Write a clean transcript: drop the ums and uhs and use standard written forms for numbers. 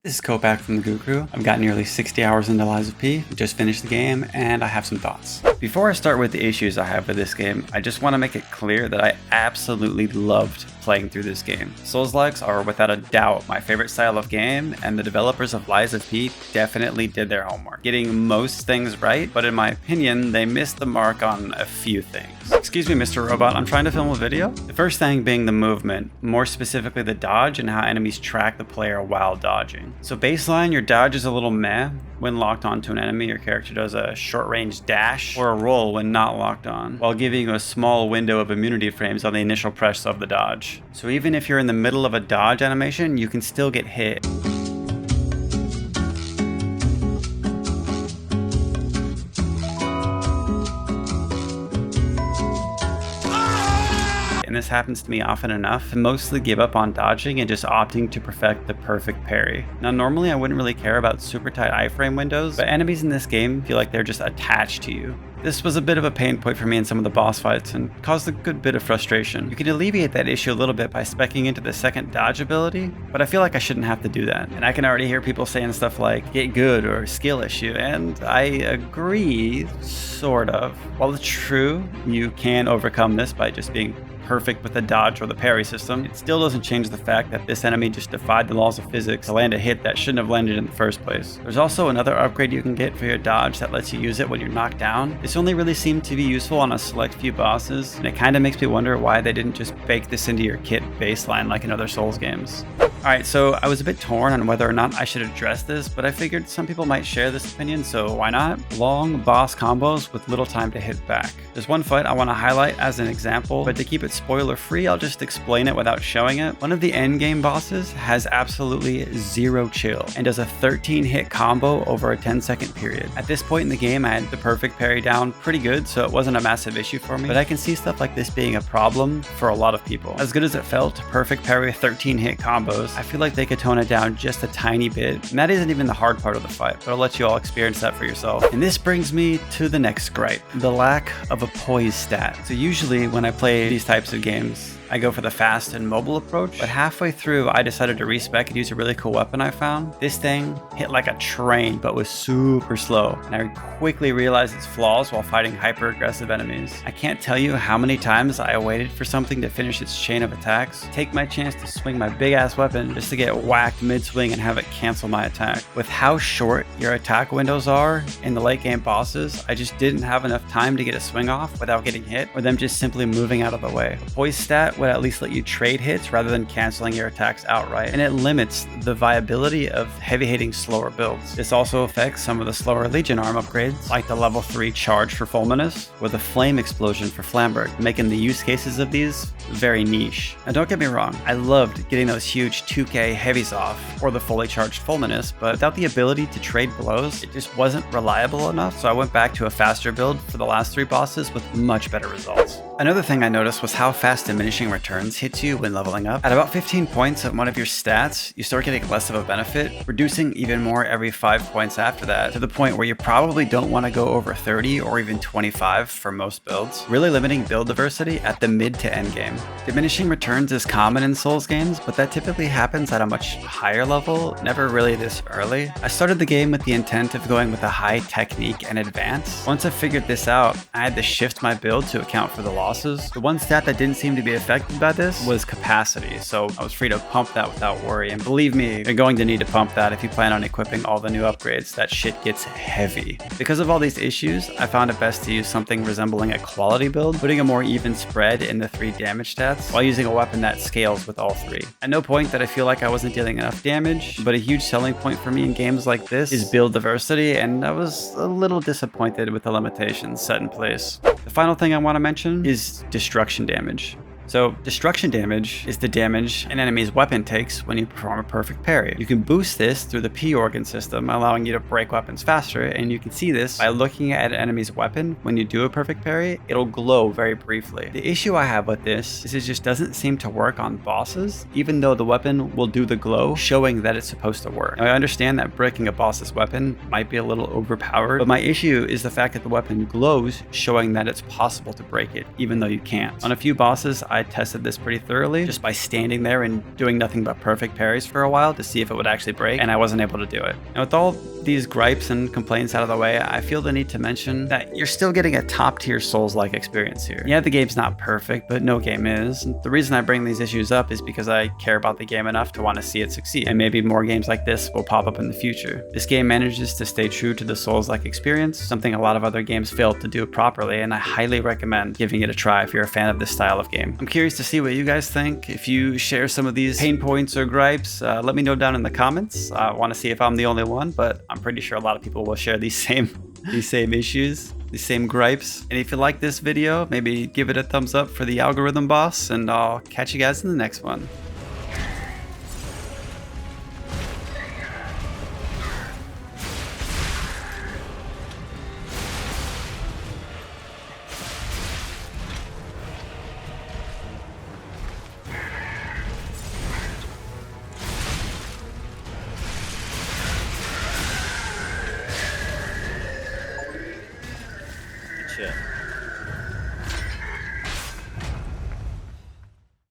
This is Kopak from the Goo Crew. I've got nearly 60 hours into Lies of P, just finished the game, and I have some thoughts. Before I start with the issues I have with this game, I just want to make it clear that I absolutely loved playing through this game. Souls-likes are without a doubt my favorite style of game, and the developers of Lies of P definitely did their homework, getting most things right, but in my opinion, they missed the mark on a few things. Excuse me, Mr. Robot, I'm trying to film a video. The first thing being the movement, more specifically the dodge and how enemies track the player while dodging. So baseline, your dodge is a little meh. When locked onto an enemy, your character does a short-range dash or a roll when not locked on, while giving you a small window of immunity frames on the initial press of the dodge. So even if you're in the middle of a dodge animation, you can still get hit. And this happens to me often enough to mostly give up on dodging and just opting to perfect the perfect parry. Now normally I wouldn't really care about super tight iframe windows, but enemies in this game feel like they're just attached to you. This was a bit of a pain point for me in some of the boss fights and caused a good bit of frustration. You can alleviate that issue a little bit by speccing into the second dodge ability, but I feel like I shouldn't have to do that. And I can already hear people saying stuff like, get good or skill issue, and I agree, sort of. While it's true, you can overcome this by just being perfect with the dodge or the parry system, it still doesn't change the fact that this enemy just defied the laws of physics to land a hit that shouldn't have landed in the first place. There's also another upgrade you can get for your dodge that lets you use it when you're knocked down. This only really seemed to be useful on a select few bosses, and it kind of makes me wonder why they didn't just bake this into your kit baseline like in other Souls games. Alright, so I was a bit torn on whether or not I should address this, but I figured some people might share this opinion, so why not? Long boss combos with little time to hit back. There's one fight I want to highlight as an example, but to keep it spoiler free, I'll just explain it without showing it. One of the endgame bosses has absolutely zero chill and does a 13 hit combo over a 10-second period. At this point in the game, I had the perfect parry down pretty good, so it wasn't a massive issue for me, but I can see stuff like this being a problem for a lot of people. As good as it felt to perfect parry 13 hit combos, I feel like they could tone it down just a tiny bit, and that isn't even the hard part of the fight, but I'll let you all experience that for yourself. And this brings me to the next gripe, the lack of a poise stat. So usually when I play these types of games, I go for the fast and mobile approach, but halfway through I decided to respec and use a really cool weapon I found. This thing hit like a train but was super slow, and I quickly realized its flaws while fighting hyper aggressive enemies. I can't tell you how many times I waited for something to finish its chain of attacks, take my chance to swing my big ass weapon just to get whacked mid swing and have it cancel my attack. With how short your attack windows are in the late game bosses, I just didn't have enough time to get a swing off without getting hit or them just simply moving out of the way. A poise stat would at least let you trade hits rather than canceling your attacks outright, and it limits the viability of heavy hitting slower builds. This also affects some of the slower Legion arm upgrades, like the level 3 charge for Fulminous or the flame explosion for Flamberg, making the use cases of these very niche. Now don't get me wrong, I loved getting those huge 2k heavies off or the fully charged Fulminous, but without the ability to trade blows, it just wasn't reliable enough, so I went back to a faster build for the last 3 bosses with much better results. Another thing I noticed was how fast Diminishing Returns hits you when leveling up. At about 15 points of one of your stats, you start getting less of a benefit, reducing even more every 5 points after that, to the point where you probably don't want to go over 30 or even 25 for most builds, really limiting build diversity at the mid to end game. Diminishing Returns is common in Souls games, but that typically happens at a much higher level, never really this early. I started the game with the intent of going with a high technique and advance. Once I figured this out, I had to shift my build to account for the losses. The one stat that didn't seem to be affected by this was capacity, so I was free to pump that without worry. And believe me, you're going to need to pump that if you plan on equipping all the new upgrades. That shit gets heavy. Because of all these issues, I found it best to use something resembling a quality build, putting a more even spread in the 3 damage stats while using a weapon that scales with all 3. At no point did I feel like I wasn't dealing enough damage, but a huge selling point for me in games like this is build diversity, and I was a little disappointed with the limitations set in place. The final thing I want to mention is destruction damage. So destruction damage is the damage an enemy's weapon takes when you perform a perfect parry. You can boost this through the P organ system, allowing you to break weapons faster, and you can see this by looking at an enemy's weapon. When you do a perfect parry, it'll glow very briefly. The issue I have with this is it just doesn't seem to work on bosses, even though the weapon will do the glow, showing that it's supposed to work. Now, I understand that breaking a boss's weapon might be a little overpowered, but my issue is the fact that the weapon glows, showing that it's possible to break it, even though you can't. On a few bosses, I I tested this pretty thoroughly just by standing there and doing nothing but perfect parries for a while to see if it would actually break, and I wasn't able to do it. And with all these gripes and complaints out of the way, I feel the need to mention that you're still getting a top-tier Souls-like experience here. Yeah, the game's not perfect, but no game is. And the reason I bring these issues up is because I care about the game enough to want to see it succeed, and maybe more games like this will pop up in the future. This game manages to stay true to the Souls-like experience, something a lot of other games failed to do properly, and I highly recommend giving it a try if you're a fan of this style of game. I'm curious to see what you guys think. If you share some of these pain points or gripes, let me know down in the comments. I want to see if I'm the only one, but I'm pretty sure a lot of people will share these same issues, these same gripes. And if you like this video, maybe give it a thumbs up for the algorithm boss, and I'll catch you guys in the next one. Shit.